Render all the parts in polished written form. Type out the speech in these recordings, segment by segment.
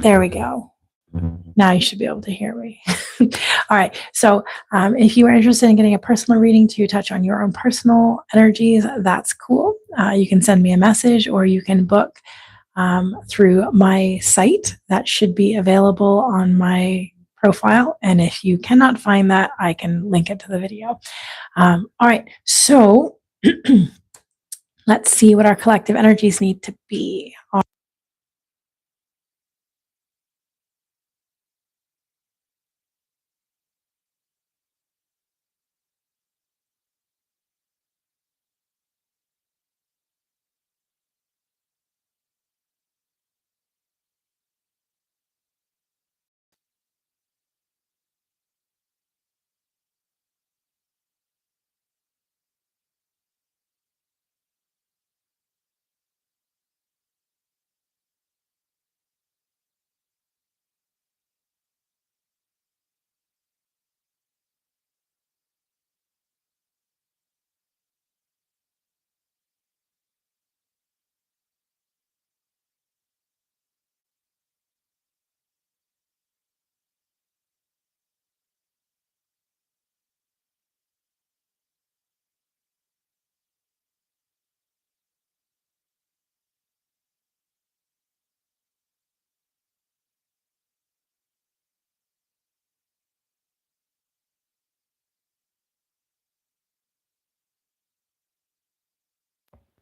There we go. Now you should be able to hear me. All right. So, if you are interested in getting a personal reading to touch on your own personal energies, that's cool. You can send me a message or you can book through my site that should be available on my profile. And if you cannot find that, I can link it to the video. All right. So, let's see what our collective energies need to be.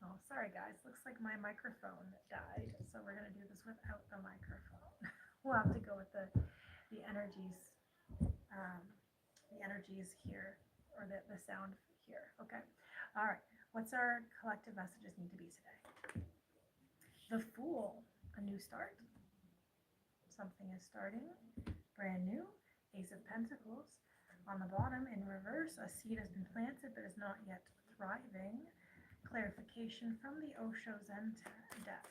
Oh, sorry guys, looks like my microphone died, so we're gonna do this without the microphone. We'll have to go with the energies, um, the energies here, or the sound here. Okay. All right. What's our collective messages need to be today? The Fool, a new start. Something is starting, brand new. Ace of Pentacles. On the bottom in reverse, a seed has been planted but is not yet thriving. Clarification from the Osho Zen deck.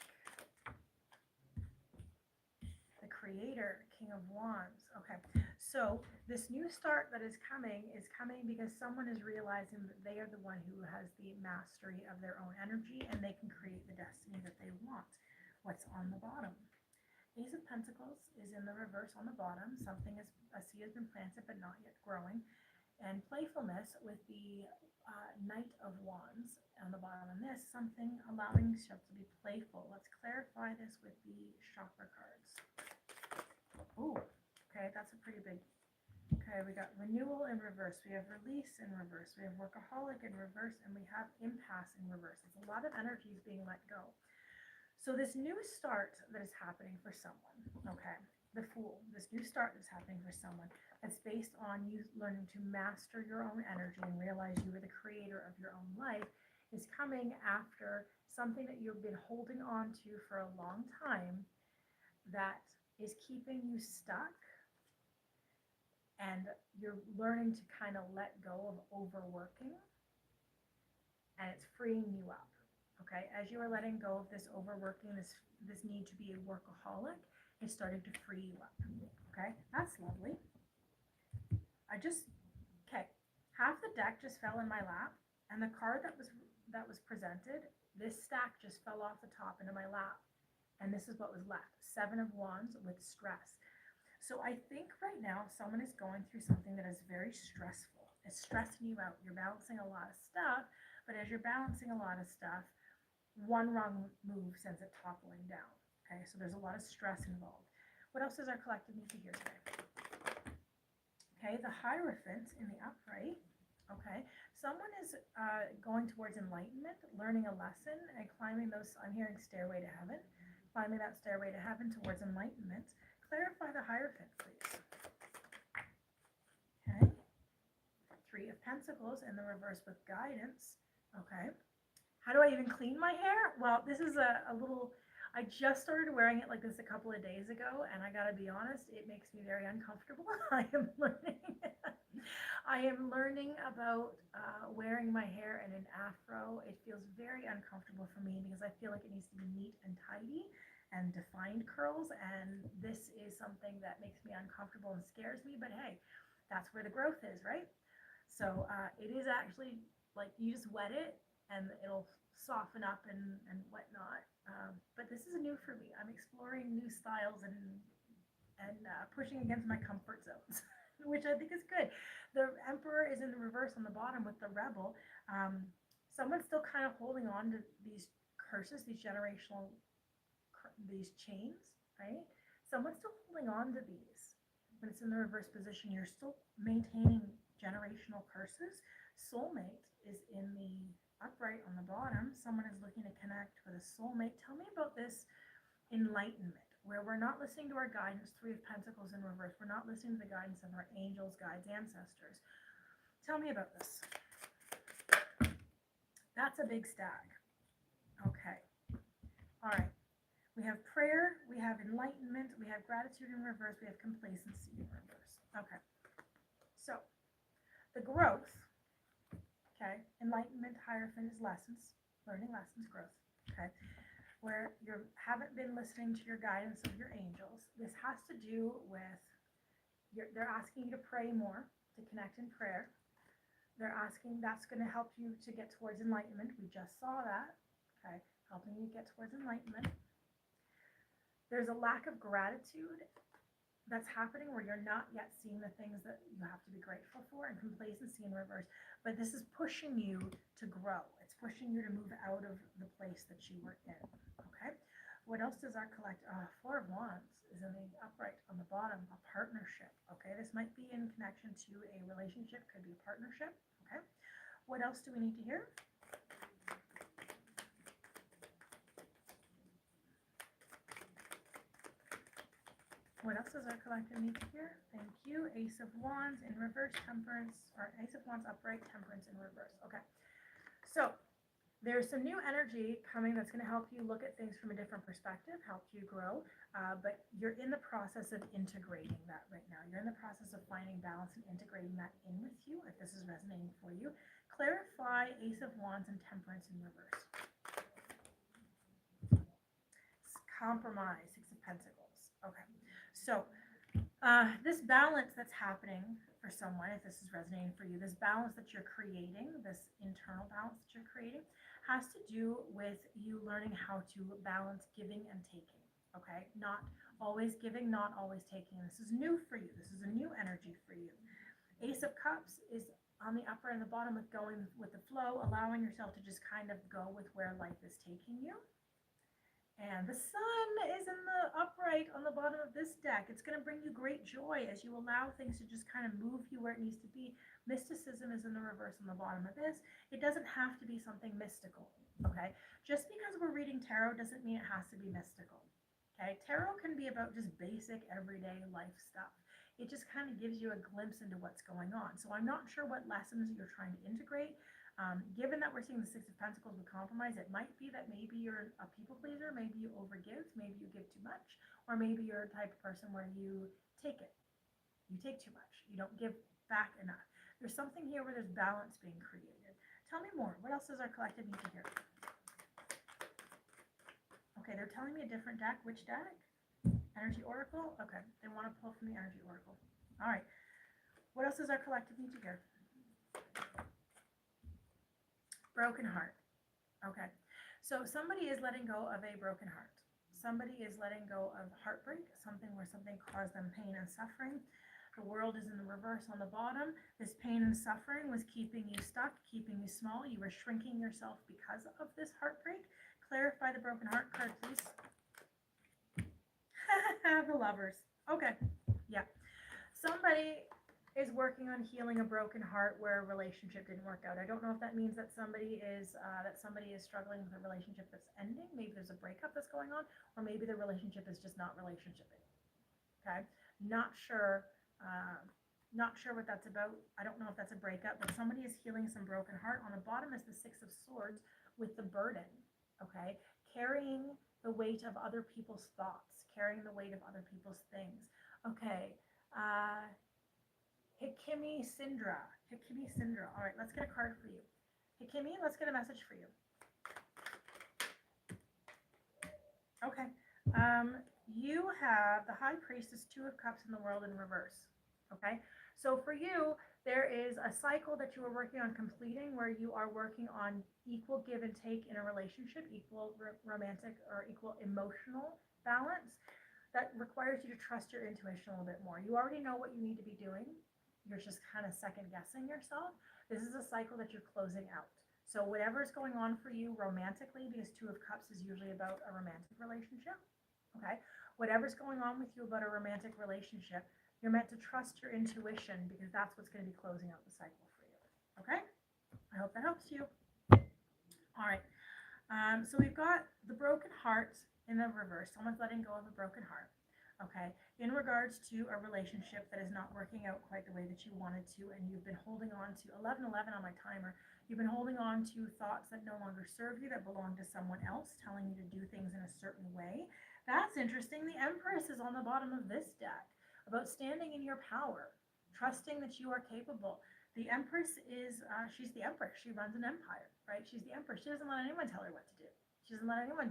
The Creator, King of Wands. Okay, so this new start that is coming because someone is realizing that they are the one who has the mastery of their own energy and they can create the destiny that they want. What's on the bottom? Ace of Pentacles is in the reverse on the bottom. Something is, a seed has been planted but not yet growing. And playfulness with the Knight of Wands on the bottom of this, something allowing yourself to be playful. Let's clarify this with the chakra cards. Oh, okay, that's a pretty big. Okay, we got renewal in reverse. We have release in reverse. We have workaholic in reverse, and we have impasse in reverse. It's a lot of energies being let go. So this new start that is happening for someone, okay, the Fool, this new start that's happening for someone that's based on you learning to master your own energy and realize you are the creator of your own life is coming after something that you've been holding on to for a long time that is keeping you stuck, and you're learning to kind of let go of overworking, and it's freeing you up. Okay, as you are letting go of this overworking, this need to be a workaholic, is starting to free you up. Okay, that's lovely. Okay, half the deck just fell in my lap, and the card that was presented, this stack just fell off the top into my lap, and this is what was left: Seven of Wands with stress. So I think right now someone is going through something that is very stressful. It's stressing you out. You're balancing a lot of stuff, but as you're balancing a lot of stuff, one wrong move sends it toppling down. Okay, so there's a lot of stress involved. What else does our collective need to hear today? Okay, the Hierophant in the upright. Okay, someone is going towards enlightenment, learning a lesson, and climbing those. I'm hearing stairway to heaven, climbing that stairway to heaven towards enlightenment. Clarify the Hierophant, please. Okay, Three of Pentacles in the reverse with guidance. Okay, how do I even clean my hair? Well, this is a little, I just started wearing it like this a couple of days ago, and I gotta be honest, it makes me very uncomfortable. I am learning. I am learning about wearing my hair in an afro. It feels very uncomfortable for me because I feel like it needs to be neat and tidy and defined curls, and this is something that makes me uncomfortable and scares me, but hey, that's where the growth is, right? So it is actually like you just wet it and it'll soften up and whatnot. But this is new for me. I'm exploring new styles and pushing against my comfort zones, which I think is good. The Emperor is in the reverse on the bottom with the Rebel. Someone's still kind of holding on to these curses, these generational, these chains, right? Someone's still holding on to these. When it's in the reverse position, you're still maintaining generational curses. Soulmate is in the upright on the bottom. Someone is looking to connect with a soulmate. Tell me about this enlightenment, where we're not listening to our guidance. Three of Pentacles in reverse. We're not listening to the guidance of our angels, guides, ancestors. Tell me about this. That's a big stag. Okay. All right. We have prayer, we have enlightenment, we have gratitude in reverse, we have complacency in reverse. Okay. So, the growth, okay, enlightenment, hierophant is lessons, learning lessons, growth, okay, where you haven't been listening to your guidance of your angels. This has to do with, they're asking you to pray more, to connect in prayer. They're asking, that's going to help you to get towards enlightenment. We just saw that, okay, helping you get towards enlightenment. There's a lack of gratitude that's happening where you're not yet seeing the things that you have to be grateful for, and complacency in reverse. But this is pushing you to grow. It's pushing you to move out of the place that you were in. Okay. What else does our Four of Wands is in the upright on the bottom, a partnership. Okay. This might be in connection to a relationship, could be a partnership. Okay. What else do we need to hear? What else does our collective need to hear? Thank you. Ace of Wands in reverse, Temperance, or Ace of Wands upright, Temperance in reverse. Okay. So there's some new energy coming that's going to help you look at things from a different perspective, help you grow. But you're in the process of integrating that right now. You're in the process of finding balance and integrating that in with you, if this is resonating for you. Clarify Ace of Wands and Temperance in reverse. Compromise, Six of Pentacles. Okay. So this balance that's happening for someone, if this is resonating for you, this balance that you're creating, this internal balance that you're creating, has to do with you learning how to balance giving and taking. Okay, not always giving, not always taking. This is new for you. This is a new energy for you. Ace of Cups is on the upper and the bottom with going with the flow, allowing yourself to just kind of go with where life is taking you. And the Sun is in the upright on the bottom of this deck. It's going to bring you great joy as you allow things to just kind of move you where it needs to be. Mysticism is in the reverse on the bottom of this. It doesn't have to be something mystical, okay? Just because we're reading tarot doesn't mean it has to be mystical, okay? Tarot can be about just basic everyday life stuff. It just kind of gives you a glimpse into what's going on. So I'm not sure what lessons you're trying to integrate. Given that we're seeing the Six of Pentacles with compromise, it might be that maybe you're a people pleaser, maybe you overgive, maybe you give too much, or maybe you're a type of person where you take it. You take too much. You don't give back enough. There's something here where there's balance being created. Tell me more. What else does our collective need to hear? Okay, they're telling me a different deck. Which deck? Energy Oracle? Okay, they want to pull from the Energy Oracle. All right. What else does our collective need to hear? Broken heart. Okay. So somebody is letting go of a broken heart. Somebody is letting go of heartbreak, something where something caused them pain and suffering. The world is in the reverse on the bottom. This pain and suffering was keeping you stuck, keeping you small. You were shrinking yourself because of this heartbreak. Clarify the broken heart card, please. The Lovers. Okay. Yeah. Somebody is working on healing a broken heart where a relationship didn't work out. I don't know if that means that somebody is struggling with a relationship that's ending. Maybe there's a breakup that's going on, or maybe the relationship is just not relationshiping. Okay, not sure what that's about. I don't know if that's a breakup, but somebody is healing some broken heart. On the bottom is the Six of Swords with the burden. Okay, carrying the weight of other people's thoughts, carrying the weight of other people's things. Okay. Hikimi Sindra. All right, let's get a card for you. Hikimi, let's get a message for you. Okay. You have the High Priestess, Two of Cups in the world in reverse. Okay. So for you, There is a cycle that you are working on completing where you are working on equal give and take in a relationship, equal romantic or equal emotional balance that requires you to trust your intuition a little bit more. You already know what you need to be doing. You're just kind of second guessing yourself. This is a cycle that you're closing out. So whatever is going on for you romantically, because Two of Cups is usually about a romantic relationship, okay? Whatever's going on with you about a romantic relationship, you're meant to trust your intuition because that's what's going to be closing out the cycle for you. Okay? I hope that helps you. All right. So we've got the broken heart in the reverse. Someone's letting go of a broken heart. Okay. In regards to a relationship that is not working out quite the way that you wanted to, and you've been holding on to 1111 on my timer. You've been holding on to thoughts that no longer serve you, that belong to someone else, telling you to do things in a certain way. That's interesting. The Empress is on the bottom of this deck, about standing in your power, trusting that you are capable. The Empress is, she's the Empress. She runs an empire, right? She's the Empress. She doesn't let anyone tell her what to do. She doesn't let anyone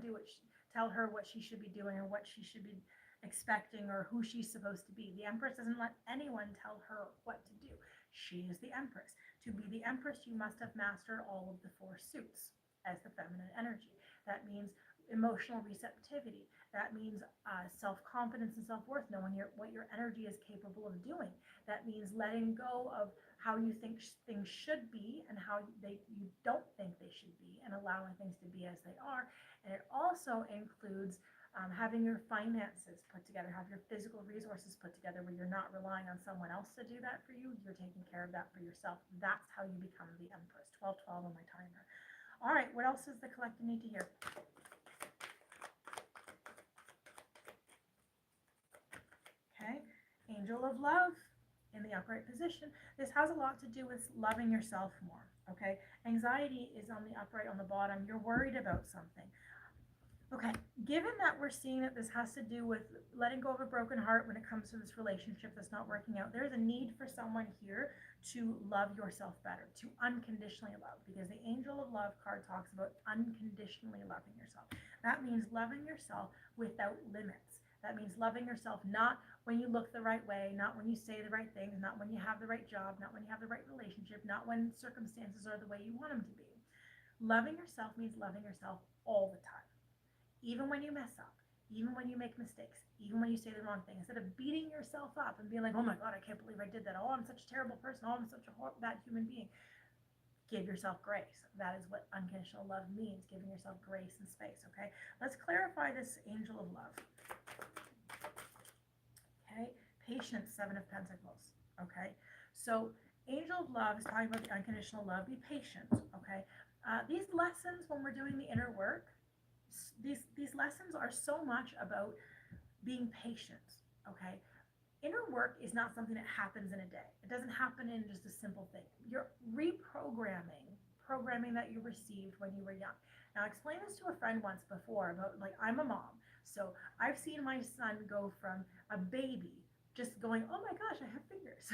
tell her what she should be doing or what she should be expecting or who she's supposed to be. The Empress doesn't let anyone tell her what to do. She is the Empress. To be the Empress, you must have mastered all of the four suits as the feminine energy. That means emotional receptivity. That means self-confidence and self-worth, knowing what your energy is capable of doing. That means letting go of how you think things should be and how you don't think they should be, and allowing things to be as they are. And it also includes having your finances put together, have your physical resources put together where you're not relying on someone else to do that for you. You're taking care of that for yourself. That's how you become the Empress. 1212 on my timer. All right, what else does the collective need to hear? Okay, Angel of Love in the upright position. This has a lot to do with loving yourself more, okay? Anxiety is on the upright on the bottom. You're worried about something. Okay, given that we're seeing that this has to do with letting go of a broken heart when it comes to this relationship that's not working out, there's a need for someone here to love yourself better, to unconditionally love, because the Angel of Love card talks about unconditionally loving yourself. That means loving yourself without limits. That means loving yourself not when you look the right way, not when you say the right things, not when you have the right job, not when you have the right relationship, not when circumstances are the way you want them to be. Loving yourself means loving yourself all the time. Even when you mess up, even when you make mistakes, even when you say the wrong thing, instead of beating yourself up and being like, oh my God, I can't believe I did that. Oh, I'm such a terrible person. Oh, I'm such a bad human being. Give yourself grace. That is what unconditional love means, giving yourself grace and space, okay? Let's clarify this Angel of Love. Okay, Patience, Seven of Pentacles, okay? So Angel of Love is talking about the unconditional love. Be patient, okay? These lessons, when we're doing the inner work, these lessons are so much about being patient, okay? Inner work is not something that happens in a day. It doesn't happen in just a simple thing. You're programming that you received when you were young. Now, I explained this to a friend once before about, like, I'm a mom. So I've seen my son go from a baby just going, oh my gosh, I have fingers,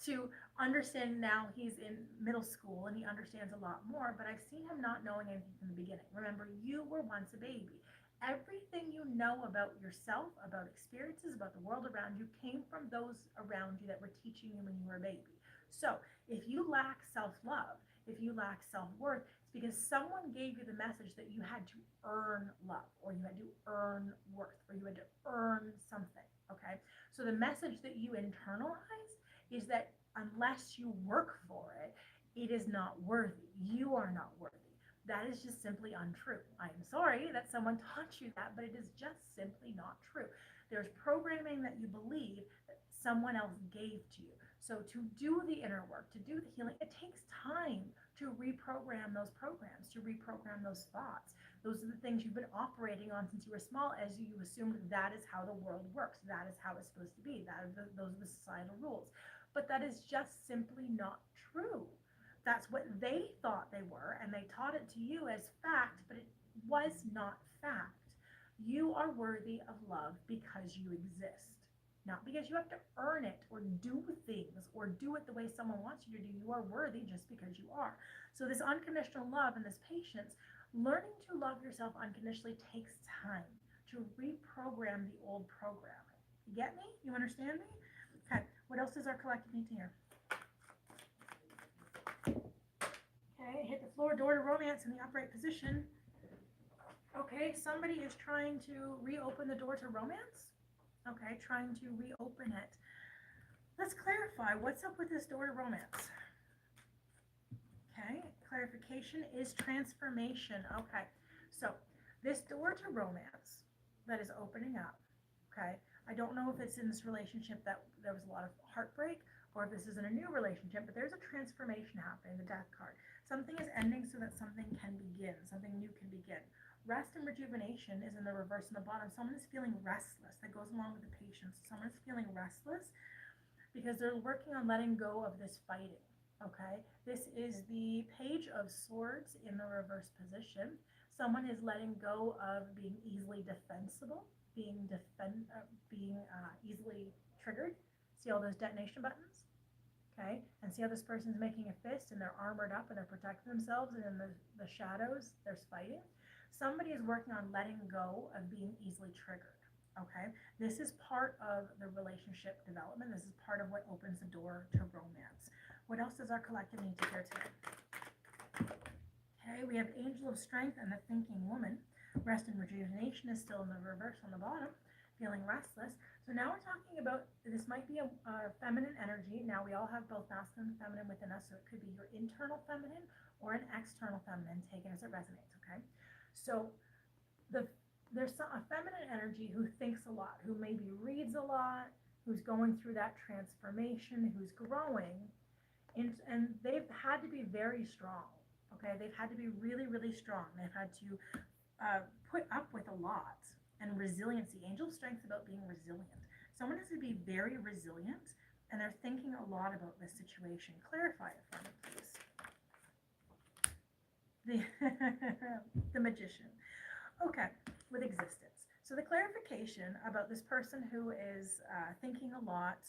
to understand now he's in middle school and he understands a lot more, but I've seen him not knowing anything from the beginning. Remember, you were once a baby. Everything you know about yourself, about experiences, about the world around you came from those around you that were teaching you when you were a baby. So if you lack self-love, if you lack self-worth, it's because someone gave you the message that you had to earn love, or you had to earn worth, or you had to earn something, okay? So the message that you internalize is that unless you work for it, it is not worthy. You are not worthy. That is just simply untrue. I am sorry that someone taught you that, but it is just simply not true. There's programming that you believe that someone else gave to you. So to do the inner work, to do the healing, it takes time to reprogram those programs, to reprogram those thoughts. Those are the things you've been operating on since you were small, as you assumed that is how the world works. That is how it's supposed to be. Those are the societal rules. But that is just simply not true. That's what they thought they were, and they taught it to you as fact, but it was not fact. You are worthy of love because you exist, not because you have to earn it or do things or do it the way someone wants you to do. You are worthy just because you are. So this unconditional love and this patience, learning to love yourself unconditionally, takes time to reprogram the old programming. You get me? You understand me? Okay, what else does our collective need to hear? Okay, hit the floor, door to romance in the upright position. Okay, somebody is trying to reopen the door to romance. Okay, trying to reopen it. Let's clarify, what's up with this door to romance? Okay, clarification is transformation. Okay, so this door to romance that is opening up, okay, I don't know if it's in this relationship that there was a lot of heartbreak, or if this is in a new relationship, but there's a transformation happening, the death card. Something is ending so that something can begin, something new can begin. Rest and rejuvenation is in the reverse on the bottom. Someone is feeling restless. That goes along with the patience. Someone is feeling restless because they're working on letting go of this fighting. Okay, this is the Page of Swords in the reverse position. Someone is letting go of being easily defensible, being easily triggered. See all those detonation buttons? Okay, and see how this person's making a fist and they're armored up and they're protecting themselves, and in the shadows there's fighting. Somebody is working on letting go of being easily triggered. Okay, this is part of the relationship development. This is part of what opens the door to romance. What else does our collective need to hear today? Okay, we have Angel of Strength and the Thinking Woman. Rest and rejuvenation is still in the reverse on the bottom, feeling restless. So now we're talking about, this might be a feminine energy. Now we all have both masculine and feminine within us, so it could be your internal feminine or an external feminine, take it as it resonates, okay? So there's a feminine energy who thinks a lot, who maybe reads a lot, who's going through that transformation, who's growing, and they've had to be very strong, okay? They've had to be really, really strong. They've had to put up with a lot, and resiliency. Angel of Strength is about being resilient. Someone has to be very resilient, and they're thinking a lot about this situation. Clarify it for me, please. The Magician. Okay, with existence. So the clarification about this person who is thinking a lot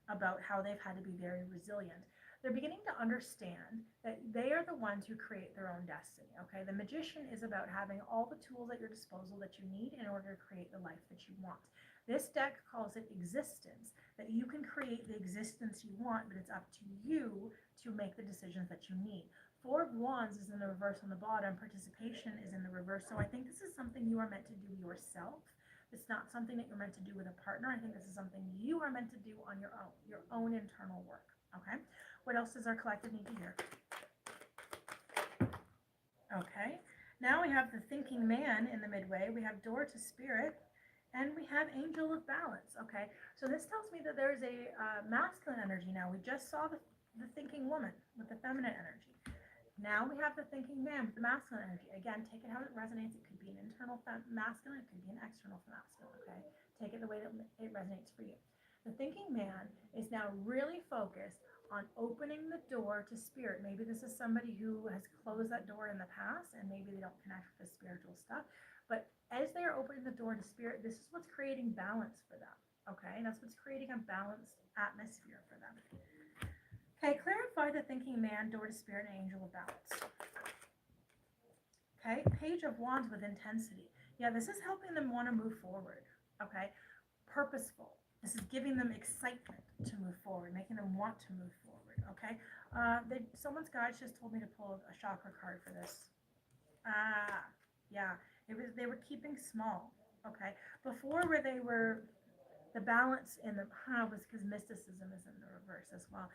about how they've had to be very resilient. They're beginning to understand that they are the ones who create their own destiny, okay? The Magician is about having all the tools at your disposal that you need in order to create the life that you want. This deck calls it existence, that you can create the existence you want, but it's up to you to make the decisions that you need. Four of Wands is in the reverse on the bottom. Participation is in the reverse. So I think this is something you are meant to do yourself. It's not something that you're meant to do with a partner. I think this is something you are meant to do on your own internal work, okay? What else does our collective need to hear? Okay, now we have the Thinking Man in the midway. We have Door to Spirit, and we have Angel of Balance, okay? So this tells me that there's a masculine energy now. We just saw the Thinking Woman with the feminine energy. Now we have the Thinking Man with the masculine energy. Again, take it how it resonates. It could be an internal masculine, it could be an external masculine, okay? Take it the way that it resonates for you. The Thinking Man is now really focused on opening the door to spirit. Maybe this is somebody who has closed that door in the past and maybe they don't connect with the spiritual stuff. But as they are opening the door to spirit, this is what's creating balance for them. Okay, and that's what's creating a balanced atmosphere for them. Okay, clarify the Thinking Man, Door to Spirit, and Angel of Balance. Okay, Page of Wands with intensity. Yeah, this is helping them want to move forward. Okay, purposeful. This is giving them excitement to move forward, making them want to move forward, okay? Someone's guide just told me to pull a chakra card for this. Yeah, they were keeping small, okay? Before where they were, the balance in the, was because mysticism is in the reverse as well.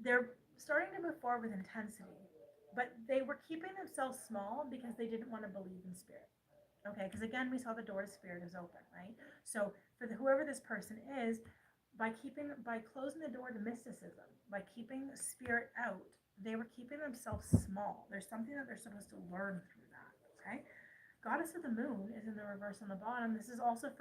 They're starting to move forward with intensity, but they were keeping themselves small because they didn't want to believe in spirit. Okay, because again, we saw the door to spirit is open, right? So for whoever this person is, by closing the door to mysticism, by keeping spirit out, they were keeping themselves small. There's something that they're supposed to learn through that, okay? Goddess of the Moon is in the reverse on the bottom. This could also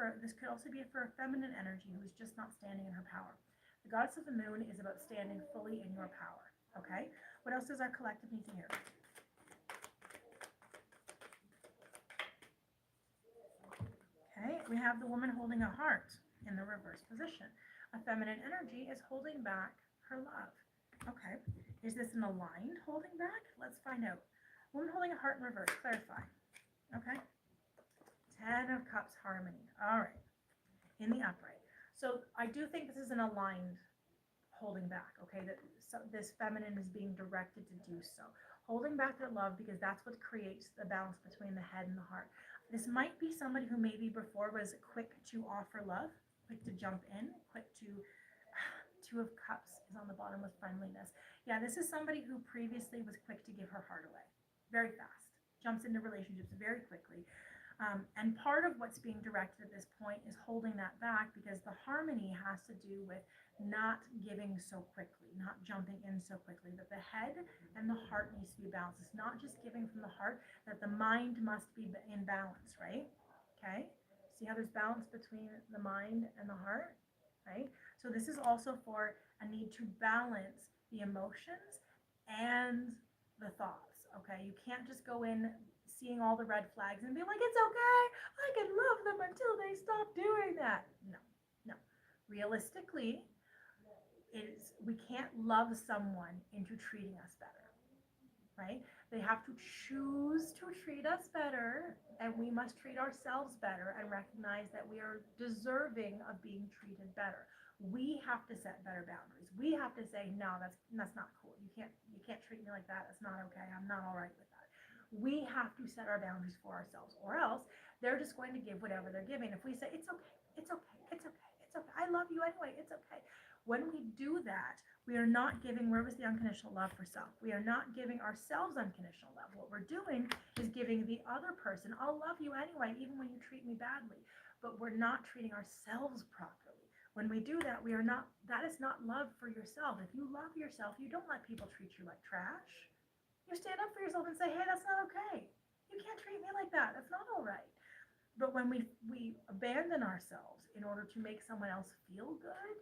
be for a feminine energy who's just not standing in her power. The Goddess of the Moon is about standing fully in your power, okay? What else does our collective need to hear? Okay, we have the woman holding a heart in the reverse position. A feminine energy is holding back her love. Okay, is this an aligned holding back? Let's find out. Woman holding a heart in reverse, clarify. Okay, 10 of Cups, harmony. All right, in the upright. So I do think this is an aligned holding back, okay, that this feminine is being directed to do so. holding back their love because that's what creates the balance between the head and the heart. This might be somebody who maybe before was quick to offer love, quick to jump in, quick to Two of Cups is on the bottom with friendliness. Yeah, this is somebody who previously was quick to give her heart away very fast, jumps into relationships very quickly. And part of what's being directed at this point is holding that back because the harmony has to do with not giving so quickly, not jumping in so quickly, that the head and the heart needs to be balanced. It's not just giving from the heart, that the mind must be in balance, right? Okay. See how there's balance between the mind and the heart, right? So this is also for a need to balance the emotions and the thoughts, okay? You can't just go in seeing all the red flags and be like, it's okay, I can love them until they stop doing that. No, no. Realistically, we can't love someone into treating us better, right? They have to choose to treat us better, and we must treat ourselves better and recognize that we are deserving of being treated better. We have to set better boundaries. We have to say, no, that's not cool. You can't treat me like that. That's not okay. I'm not all right with that. We have to set our boundaries for ourselves, or else they're just going to give whatever they're giving. If we say, it's okay, it's okay, it's okay, it's okay, I love you anyway, it's okay. When we do that, we are not giving, where was the unconditional love for self? We are not giving ourselves unconditional love. What we're doing is giving the other person, I'll love you anyway, even when you treat me badly. But we're not treating ourselves properly. When we do that, that is not love for yourself. If you love yourself, you don't let people treat you like trash. You stand up for yourself and say, hey, that's not okay. You can't treat me like that. That's not all right. But when we abandon ourselves in order to make someone else feel good,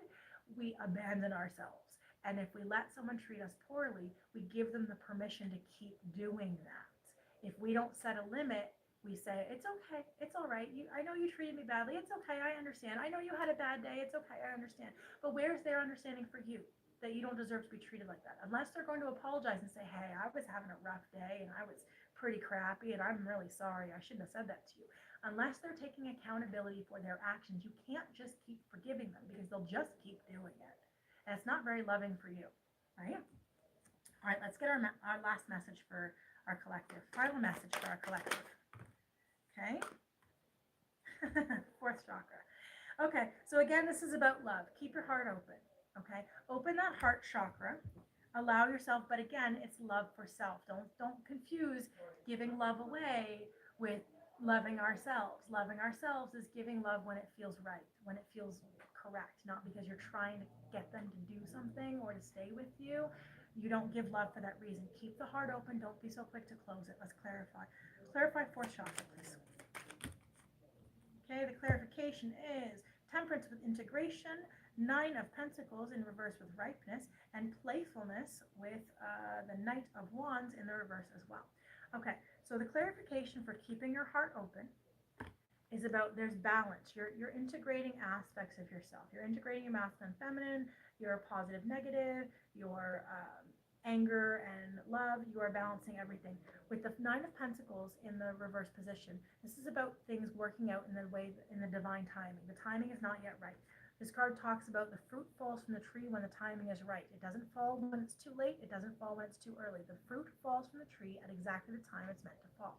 we abandon ourselves. And if we let someone treat us poorly, we give them the permission to keep doing that. If we don't set a limit, we say, it's okay, it's all right. I know you treated me badly. It's okay, I understand. I know you had a bad day. It's okay, I understand. But where's their understanding for you? That you don't deserve to be treated like that. Unless they're going to apologize and say, hey, I was having a rough day and I was pretty crappy and I'm really sorry. I shouldn't have said that to you. Unless they're taking accountability for their actions, you can't just keep forgiving them because they'll just keep doing it. And it's not very loving for you, right? All right, let's get our last message for our collective. Final message for our collective. Okay? Fourth chakra. Okay, so again, this is about love. Keep your heart open. Okay, open that heart chakra, allow yourself, but again, it's love for self. Don't confuse giving love away with loving ourselves. Loving ourselves is giving love when it feels right, when it feels correct, not because you're trying to get them to do something or to stay with you. You don't give love for that reason. Keep the heart open. Don't be so quick to close it. Let's clarify. Clarify fourth chakra, please. Okay, the clarification is temperance with integration, 9 of Pentacles in reverse with ripeness, and playfulness with the Knight of Wands in the reverse as well. Okay, so the clarification for keeping your heart open is about there's balance. You're integrating aspects of yourself. You're integrating your masculine, feminine, your positive, negative, your anger and love. You are balancing everything. With the 9 of Pentacles in the reverse position, this is about things working out in the divine timing. The timing is not yet right. This card talks about the fruit falls from the tree when the timing is right. It doesn't fall when it's too late. It doesn't fall when it's too early. The fruit falls from the tree at exactly the time it's meant to fall.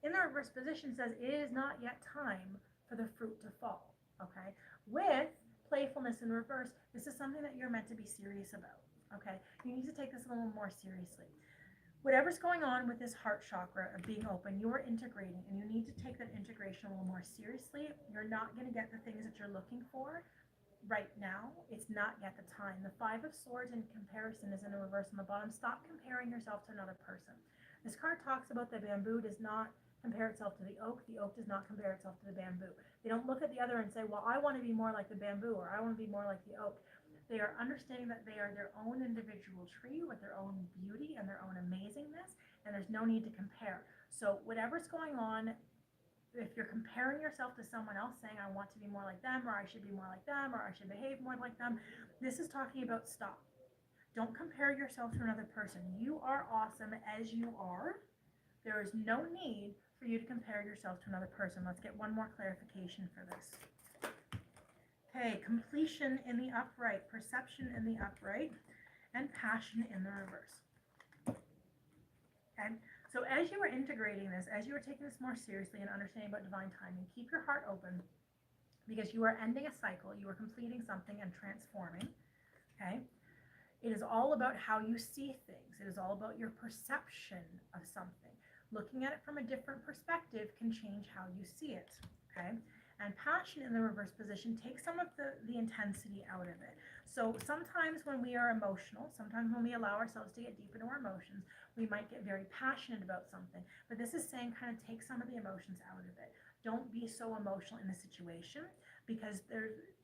In the reverse position, it says it is not yet time for the fruit to fall. Okay? With playfulness in reverse, this is something that you're meant to be serious about. Okay? You need to take this a little more seriously. Whatever's going on with this heart chakra of being open, you are integrating, and you need to take that integration a little more seriously. You're not going to get the things that you're looking for right now. It's not yet the time. The 5 of Swords in comparison is in the reverse on the bottom. Stop comparing yourself to another person. This card talks about the bamboo does not compare itself to the oak. The oak does not compare itself to the bamboo. They don't look at the other and say, well, I want to be more like the bamboo, or I want to be more like the oak. They are understanding that they are their own individual tree with their own beauty and their own amazingness, and there's no need to compare. So whatever's going on, if you're comparing yourself to someone else saying, I want to be more like them, or I should be more like them, or I should behave more like them, this is talking about stop. Don't compare yourself to another person. You are awesome as you are. There is no need for you to compare yourself to another person. Let's get one more clarification for this. Okay, completion in the upright, perception in the upright, and passion in the reverse. Okay. So as you are integrating this, as you are taking this more seriously and understanding about divine timing, keep your heart open because you are ending a cycle, you are completing something and transforming. Okay. It is all about how you see things. It is all about your perception of something. Looking at it from a different perspective can change how you see it. Okay. And passion in the reverse position takes some of the intensity out of it. So sometimes when we are emotional, sometimes when we allow ourselves to get deep into our emotions, we might get very passionate about something. But this is saying kind of take some of the emotions out of it. Don't be so emotional in the situation because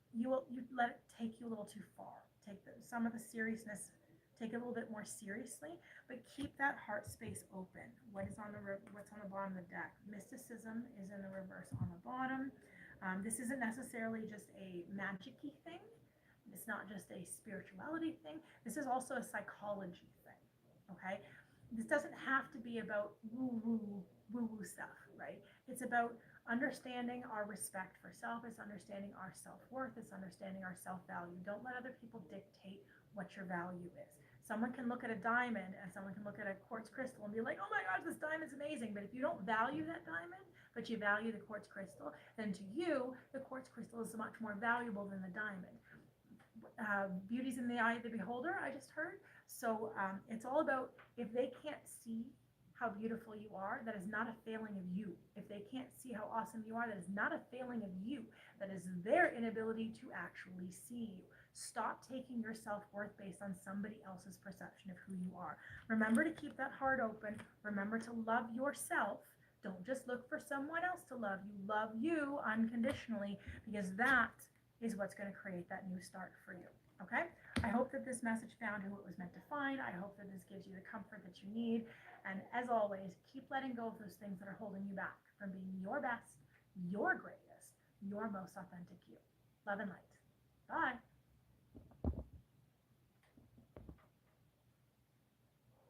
you let it take you a little too far. Take some of the seriousness, take it a little bit more seriously, but keep that heart space open. What's on the bottom of the deck? Mysticism is in the reverse on the bottom. This isn't necessarily just a magic-y thing. It's not just a spirituality thing. This is also a psychology thing, okay? This doesn't have to be about woo-woo stuff, right? It's about understanding our respect for self. It's understanding our self-worth. It's understanding our self-value. Don't let other people dictate what your value is. Someone can look at a diamond and someone can look at a quartz crystal and be like, oh my gosh, this diamond's amazing. But if you don't value that diamond, but you value the quartz crystal, then to you, the quartz crystal is much more valuable than the diamond. Beauty's in the eye of the beholder, I just heard. So it's all about if they can't see how beautiful you are, that is not a failing of you. If they can't see how awesome you are, that is not a failing of you. That is their inability to actually see you. Stop taking your self-worth based on somebody else's perception of who you are. Remember to keep that heart open. Remember to love yourself. Don't just look for someone else to love you. Love you unconditionally because that is what's going to create that new start for you. Okay? I hope that this message found who it was meant to find. I hope that this gives you the comfort that you need. And as always, keep letting go of those things that are holding you back from being your best, your greatest, your most authentic you. Love and light. Bye.